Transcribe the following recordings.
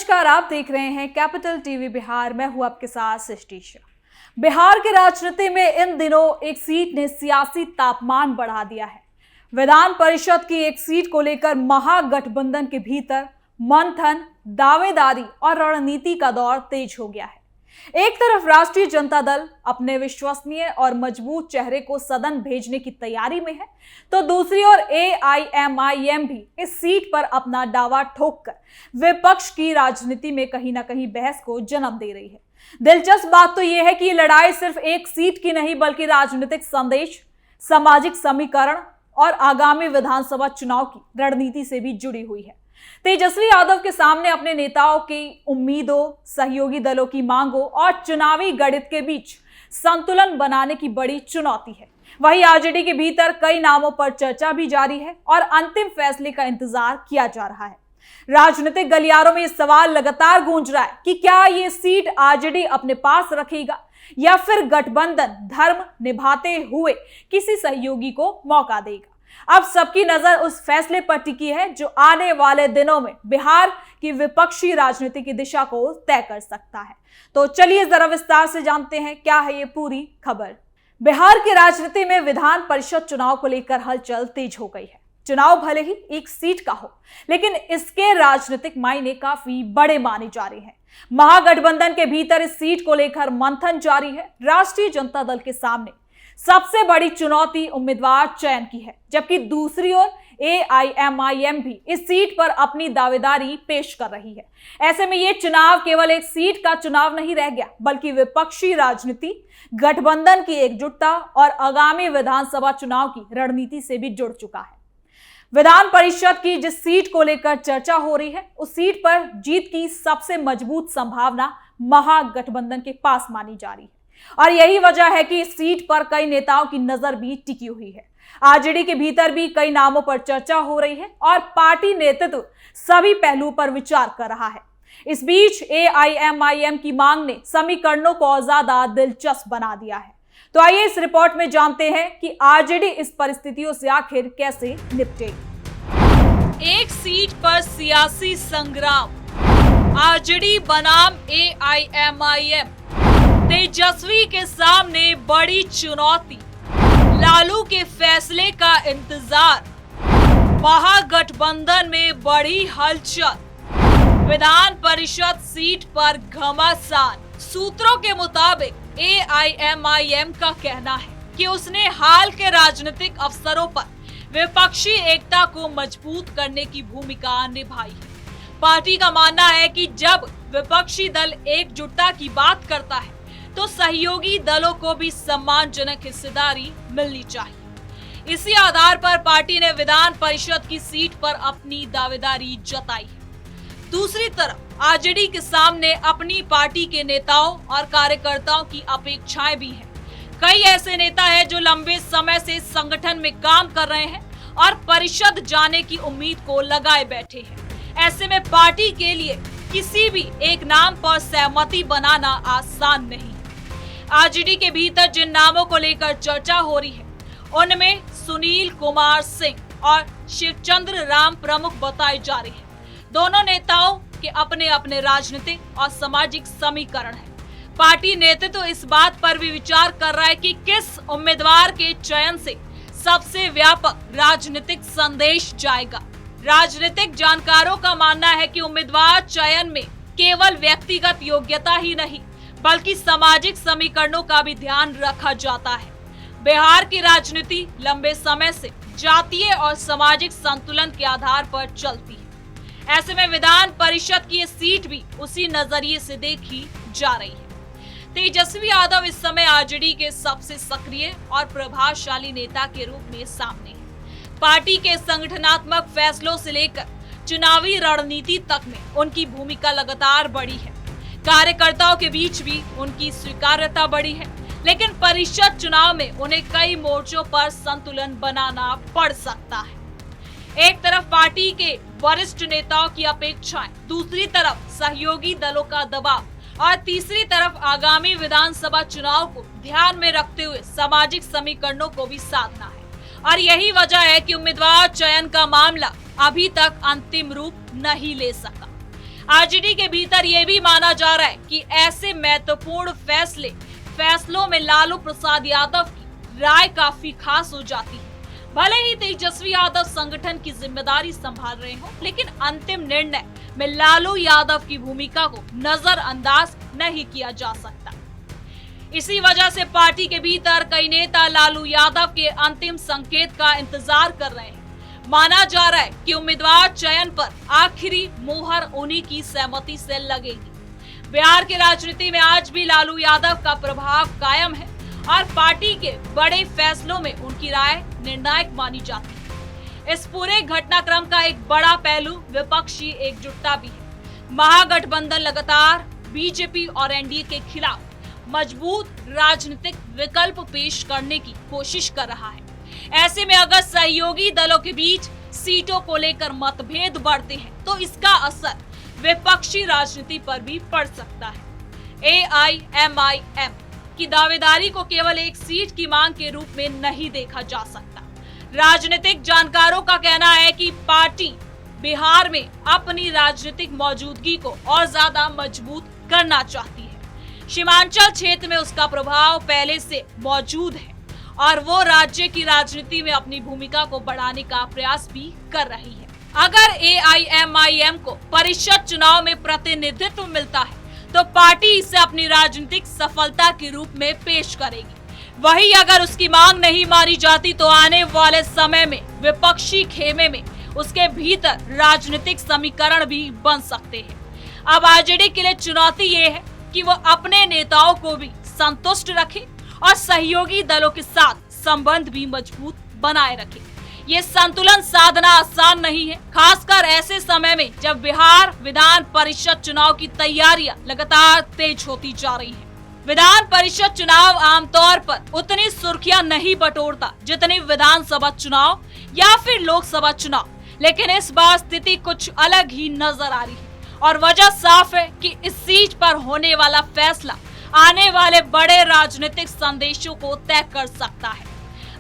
नमस्कार, आप देख रहे हैं कैपिटल टीवी बिहार। मैं हूं आपके साथ सृष्टि शाह। बिहार की राजनीति में इन दिनों एक सीट ने सियासी तापमान बढ़ा दिया है। विधान परिषद की एक सीट को लेकर महागठबंधन के भीतर मंथन, दावेदारी और रणनीति का दौर तेज हो गया है। एक तरफ राष्ट्रीय जनता दल अपने विश्वसनीय और मजबूत चेहरे को सदन भेजने की तैयारी में है, तो दूसरी ओर AIMIM भी इस सीट पर अपना दावा ठोककर विपक्ष की राजनीति में कहीं ना कहीं बहस को जन्म दे रही है। दिलचस्प बात तो यह है कि ये लड़ाई सिर्फ एक सीट की नहीं, बल्कि राजनीतिक संदेश, सामाजिक समीकरण और आगामी विधानसभा चुनाव की रणनीति से भी जुड़ी हुई है। तेजस्वी यादव के सामने अपने नेताओं की उम्मीदों, सहयोगी दलों की मांगों और चुनावी गणित के बीच संतुलन बनाने की बड़ी चुनौती है। वहीं आरजेडी के भीतर कई नामों पर चर्चा भी जारी है और अंतिम फैसले का इंतजार किया जा रहा है। राजनीतिक गलियारों में यह सवाल लगातार गूंज रहा है कि क्या ये सीट आरजेडी अपने पास रखेगा या फिर गठबंधन धर्म निभाते हुए किसी सहयोगी को मौका देगा। अब सबकी नजर उस फैसले पर टिकी है जो आने वाले दिनों में बिहार की विपक्षी राजनीति की दिशा को तय कर सकता है। तो चलिए जरा विस्तार से जानते हैं क्या है ये पूरी खबर। बिहार की राजनीति में विधान परिषद चुनाव को लेकर हलचल तेज हो गई है। चुनाव भले ही एक सीट का हो, लेकिन इसके राजनीतिक मायने काफी बड़े माने जा रहे हैं। महागठबंधन के भीतर इस सीट को लेकर मंथन जारी है। राष्ट्रीय जनता दल के सामने सबसे बड़ी चुनौती उम्मीदवार चयन की है, जबकि दूसरी ओर AIMIM भी इस सीट पर अपनी दावेदारी पेश कर रही है। ऐसे में यह चुनाव केवल एक सीट का चुनाव नहीं रह गया, बल्कि विपक्षी राजनीति, गठबंधन की एकजुटता और आगामी विधानसभा चुनाव की रणनीति से भी जुड़ चुका है। विधान परिषद की जिस सीट को लेकर चर्चा हो रही है, उस सीट पर जीत की सबसे मजबूत संभावना महागठबंधन के पास मानी जा रही है और यही वजह है कि इस सीट पर कई नेताओं की नजर भी टिकी हुई है। आरजेडी के भीतर भी कई नामों पर चर्चा हो रही है और पार्टी नेतृत्व सभी पहलुओं पर विचार कर रहा है। इस बीच AIMIM की मांग ने समीकरणों को और ज्यादा दिलचस्प बना दिया है। तो आइए इस रिपोर्ट में जानते हैं कि आरजेडी इस परिस्थितियों से आखिर कैसे निपटेगी। एक सीट पर सियासी संग्राम, आरजेडी बनाम AIMIM, तेजस्वी के सामने बड़ी चुनौती, लालू के फैसले का इंतजार, महागठबंधन में बड़ी हलचल, विधान परिषद सीट पर घमासान। सूत्रों के मुताबिक AIMIM का कहना है कि उसने हाल के राजनीतिक अवसरों पर विपक्षी एकता को मजबूत करने की भूमिका निभाई है। पार्टी का मानना है कि जब विपक्षी दल एकजुटता की बात करता है तो सहयोगी दलों को भी सम्मानजनक हिस्सेदारी मिलनी चाहिए। इसी आधार पर पार्टी ने विधान परिषद की सीट पर अपनी दावेदारी जताई है। दूसरी तरफ आरजेडी के सामने अपनी पार्टी के नेताओं और कार्यकर्ताओं की अपेक्षाएं भी हैं। कई ऐसे नेता हैं जो लंबे समय से संगठन में काम कर रहे हैं और परिषद जाने की उम्मीद को लगाए बैठे हैं। ऐसे में पार्टी के लिए किसी भी एक नाम पर सहमति बनाना आसान नहीं। आरजेडी के भीतर जिन नामों को लेकर चर्चा हो रही है, उनमें सुनील कुमार सिंह और शिवचंद्र राम प्रमुख बताए जा रहे हैं। दोनों नेताओं के अपने अपने राजनीतिक और सामाजिक समीकरण हैं। पार्टी नेतृत्व इस बात पर भी विचार कर रहा है कि किस उम्मीदवार के चयन से सबसे व्यापक राजनीतिक संदेश जाएगा। राजनीतिक जानकारों का मानना है कि उम्मीदवार चयन में केवल व्यक्तिगत योग्यता ही नहीं, बल्कि सामाजिक समीकरणों का भी ध्यान रखा जाता है। बिहार की राजनीति लंबे समय से जातीय और सामाजिक संतुलन के आधार पर चलती है। ऐसे में विधान परिषद की ये सीट भी उसी नजरिए से देखी जा रही है। तेजस्वी यादव इस समय आरजेडी के सबसे सक्रिय और प्रभावशाली नेता के रूप में सामने है। पार्टी के संगठनात्मक फैसलों से लेकर चुनावी रणनीति तक में उनकी भूमिका लगातार बढ़ी है। कार्यकर्ताओं के बीच भी उनकी स्वीकार्यता बढ़ी है, लेकिन परिषद चुनाव में उन्हें कई मोर्चों पर संतुलन बनाना पड़ सकता है। एक तरफ पार्टी के वरिष्ठ नेताओं की अपेक्षाएं, दूसरी तरफ सहयोगी दलों का दबाव और तीसरी तरफ आगामी विधानसभा चुनाव को ध्यान में रखते हुए सामाजिक समीकरणों को भी साधना है। और यही वजह है कि उम्मीदवार चयन का मामला अभी तक अंतिम रूप नहीं ले सका। आरजेडी के भीतर यह भी माना जा रहा है कि ऐसे महत्वपूर्ण फैसलों में लालू प्रसाद यादव की राय काफी खास हो जाती है। भले ही तेजस्वी यादव संगठन की जिम्मेदारी संभाल रहे हो, लेकिन अंतिम निर्णय में लालू यादव की भूमिका को नजरअंदाज नहीं किया जा सकता। इसी वजह से पार्टी के भीतर कई नेता लालू यादव के अंतिम संकेत का इंतजार कर रहे हैं। माना जा रहा है कि उम्मीदवार चयन पर आखिरी मोहर उन्हीं की सहमति से लगेगी। बिहार की राजनीति में आज भी लालू यादव का प्रभाव कायम है और पार्टी के बड़े फैसलों में उनकी राय निर्णायक मानी जाती है। इस पूरे घटनाक्रम का एक बड़ा पहलू विपक्षी एकजुटता भी है। महागठबंधन लगातार बीजेपी और एनडीए के खिलाफ मजबूत राजनीतिक विकल्प पेश करने की कोशिश कर रहा है। ऐसे में अगर सहयोगी दलों के बीच सीटों को लेकर मतभेद बढ़ते हैं तो इसका असर विपक्षी राजनीति पर भी पड़ सकता है। AIMIM की दावेदारी को केवल एक सीट की मांग के रूप में नहीं देखा जा सकता। राजनीतिक जानकारों का कहना है कि पार्टी बिहार में अपनी राजनीतिक मौजूदगी को और ज्यादा मजबूत करना चाहती है। सीमांचल क्षेत्र में उसका प्रभाव पहले से मौजूद है और वो राज्य की राजनीति में अपनी भूमिका को बढ़ाने का प्रयास भी कर रही है। अगर AIMIM को परिषद चुनाव में प्रतिनिधित्व मिलता है तो पार्टी इसे अपनी राजनीतिक सफलता के रूप में पेश करेगी। वही अगर उसकी मांग नहीं मानी जाती तो आने वाले समय में विपक्षी खेमे में उसके भीतर राजनीतिक समीकरण भी बन सकते हैं। अब आरजेडी के लिए चुनौती ये है कि वो अपने नेताओं को भी संतुष्ट रखे और सहयोगी दलों के साथ संबंध भी मजबूत बनाए रखे। ये संतुलन साधना आसान नहीं है, खासकर ऐसे समय में जब बिहार विधान परिषद चुनाव की तैयारियां लगातार तेज होती जा रही हैं। विधान परिषद चुनाव आमतौर पर उतनी सुर्खियां नहीं बटोरता जितनी विधानसभा चुनाव या फिर लोकसभा चुनाव, लेकिन इस बार स्थिति कुछ अलग ही नजर आ रही है और वजह साफ है कि इस सीट पर होने वाला फैसला आने वाले बड़े राजनीतिक संदेशों को तय कर सकता है।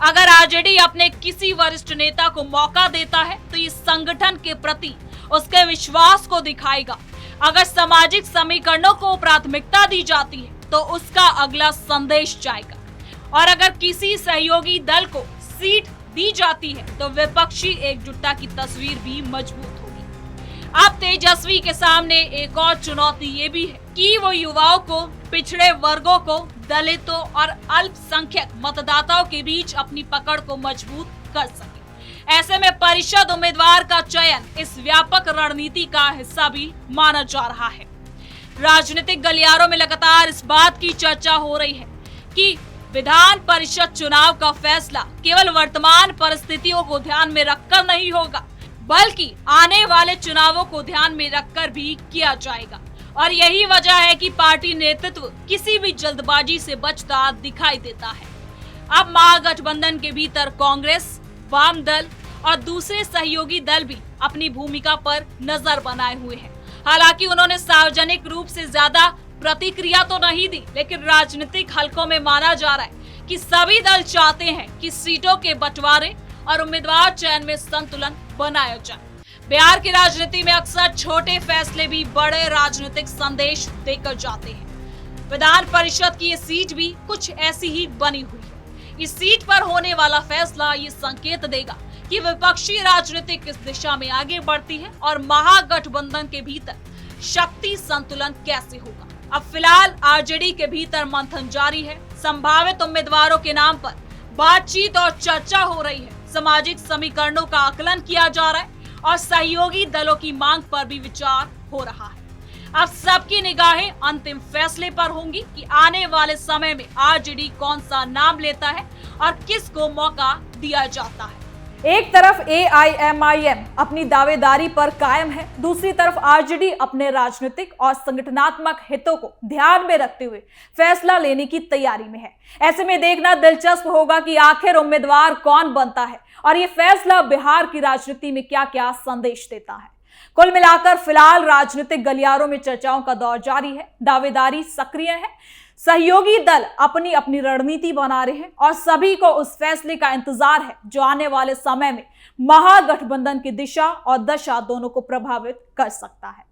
अगर आरजेडी अपने किसी वरिष्ठ नेता को मौका देता है तो इस संगठन के प्रति उसके विश्वास को दिखाएगा। अगर सामाजिक समीकरणों को प्राथमिकता दी जाती है तो उसका अगला संदेश जाएगा और अगर किसी सहयोगी दल को सीट दी जाती है तो विपक्षी एकजुटता की तस्वीर भी मजबूत होगी। अब तेजस्वी के सामने एक और चुनौती ये भी है कि वो युवाओं को, पिछड़े वर्गों को, दलितों और अल्पसंख्यक मतदाताओं के बीच अपनी पकड़ को मजबूत कर सके। ऐसे में परिषद उम्मीदवार का चयन इस व्यापक रणनीति का हिस्सा भी माना जा रहा है। राजनीतिक गलियारों में लगातार इस बात की चर्चा हो रही है कि विधान परिषद चुनाव का फैसला केवल वर्तमान परिस्थितियों को ध्यान में रखकर नहीं होगा, बल्कि आने वाले चुनावों को ध्यान में रखकर भी किया जाएगा। और यही वजह है कि पार्टी नेतृत्व किसी भी जल्दबाजी से बचता दिखाई देता है। अब महागठबंधन के भीतर कांग्रेस, वाम दल और दूसरे सहयोगी दल भी अपनी भूमिका पर नजर बनाए हुए हैं। हालांकि उन्होंने सार्वजनिक रूप से ज्यादा प्रतिक्रिया तो नहीं दी, लेकिन राजनीतिक हलकों में माना जा रहा है कि सभी दल चाहते हैं कि सीटों के बंटवारे और उम्मीदवार चयन में संतुलन बनाया जाए। बिहार की राजनीति में अक्सर छोटे फैसले भी बड़े राजनीतिक संदेश देकर जाते हैं। विधान परिषद की ये सीट भी कुछ ऐसी ही बनी हुई है। इस सीट पर होने वाला फैसला ये संकेत देगा कि विपक्षी राजनीति किस दिशा में आगे बढ़ती है और महागठबंधन के भीतर शक्ति संतुलन कैसे होगा। अब फिलहाल आरजेडी के भीतर मंथन जारी है। संभावित उम्मीदवारों के नाम पर बातचीत और चर्चा हो रही है। सामाजिक समीकरणों का आकलन किया जा रहा है और सहयोगी दलों की मांग पर भी विचार हो रहा है। अब सबकी निगाहें अंतिम फैसले पर होंगी कि आने वाले समय में आरजेडी कौन सा नाम लेता है और किसको मौका दिया जाता है। एक तरफ AIMIM अपनी दावेदारी पर कायम है, दूसरी तरफ आरजेडी अपने राजनीतिक और संगठनात्मक हितों को ध्यान में रखते हुए फैसला लेने की तैयारी में है। ऐसे में देखना दिलचस्प होगा कि आखिर उम्मीदवार कौन बनता है और ये फैसला बिहार की राजनीति में क्या क्या संदेश देता है। कुल मिलाकर फिलहाल राजनीतिक गलियारों में चर्चाओं का दौर जारी है, दावेदारी सक्रिय है, सहयोगी दल अपनी अपनी रणनीति बना रहे हैं और सभी को उस फैसले का इंतजार है जो आने वाले समय में महागठबंधन की दिशा और दशा दोनों को प्रभावित कर सकता है।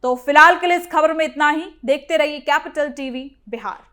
तो फिलहाल के लिए इस खबर में इतना ही। देखते रहिए कैपिटल टीवी बिहार।